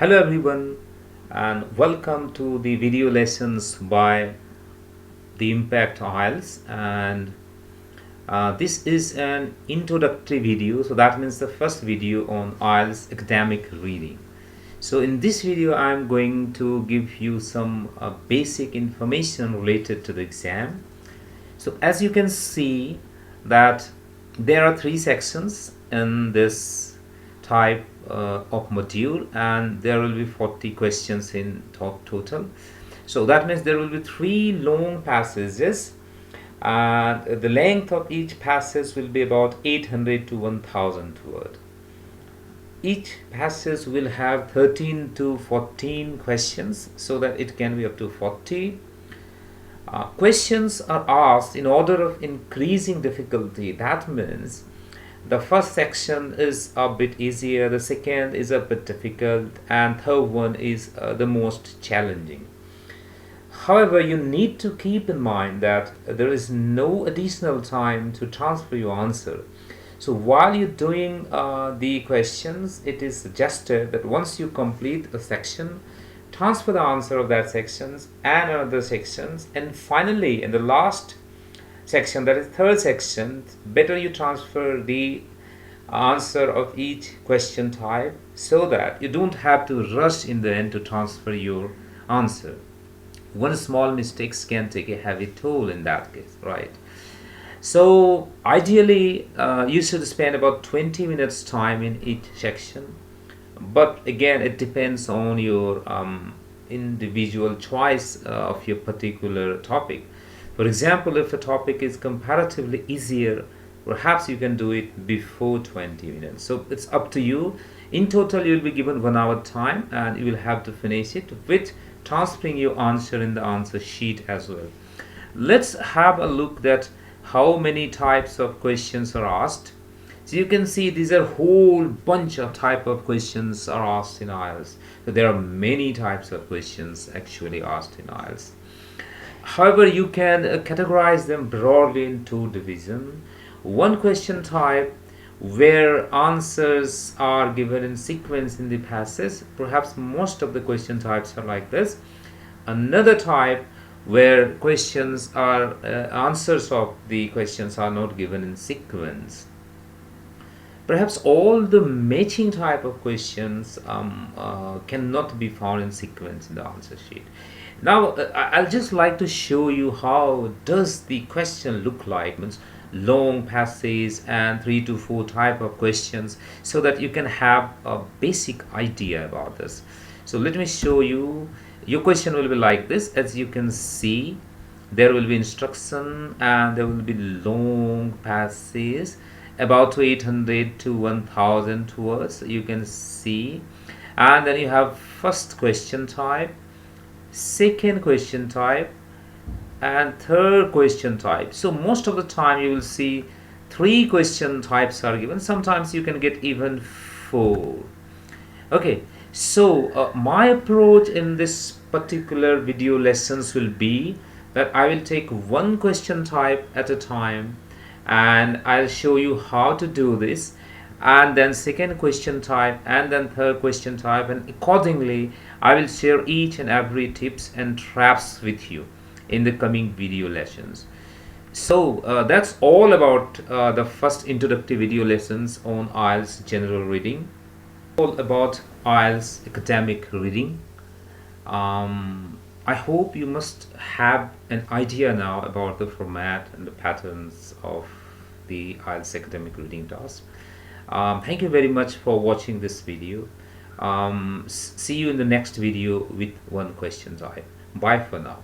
Hello everyone, and welcome to the video lessons by the IMPACT IELTS. And this is an introductory video, so that means the first video on IELTS academic reading. So in this video I'm going to give you some basic information related to the exam. So as you can see that there are 3 sections in this type of module, and there will be 40 questions in total. So that means there will be 3 long passages, and the length of each passage will be about 800 to 1000 words. Each passage will have 13 to 14 questions, so that it can be up to 40. Questions are asked in order of increasing difficulty. That means the first section is a bit easier, the second is a bit difficult, and third one is the most challenging. However, you need to keep in mind that there is no additional time to transfer your answer. So while you're doing the questions, it is suggested that once you complete a section, transfer the answer of that sections and another sections, and finally in the last section, that is third section, better you transfer the answer of each question type, so that you don't have to rush in the end to transfer your answer. One small mistake can take a heavy toll in that case, right? So ideally you should spend about 20 minutes time in each section, but again it depends on your individual choice of your particular topic. For example, if a topic is comparatively easier, perhaps you can do it before 20 minutes. So it's up to you. In total, you will be given 1 hour time, and you will have to finish it with transferring your answer in the answer sheet as well. Let's have a look at how many types of questions are asked. So you can see these are a whole bunch of type of questions are asked in IELTS. So there are many types of questions actually asked in IELTS. However, you can categorize them broadly in 2 divisions. One question type where answers are given in sequence in the passage. Perhaps most of the question types are like this. Another type where questions are answers of the questions are not given in sequence. Perhaps all the matching type of questions cannot be found in sequence in the answer sheet. Now I'll just like to show you how does the question look like, means long passages and 3 to 4 type of questions, so that you can have a basic idea about this. So let me show you. Your question will be like this. As you can see, there will be instruction and there will be long passages about 800 to 1000 words, you can see. And then you have first question type, second question type, and third question type. So most of the time you will see 3 question types are given. Sometimes you can get even 4. Okay, so my approach in this particular video lessons will be that I will take 1 question type at a time, and I'll show you how to do this, and then second question type, and then third question type, and accordingly I will share each and every tips and traps with you in the coming video lessons. So that's all about the first introductory video lessons on IELTS general reading, all about IELTS academic reading. I hope you must have an idea now about the format and the patterns of the IELTS academic reading task. Thank you very much for watching this video. See you in the next video with 1 question type. Bye for now.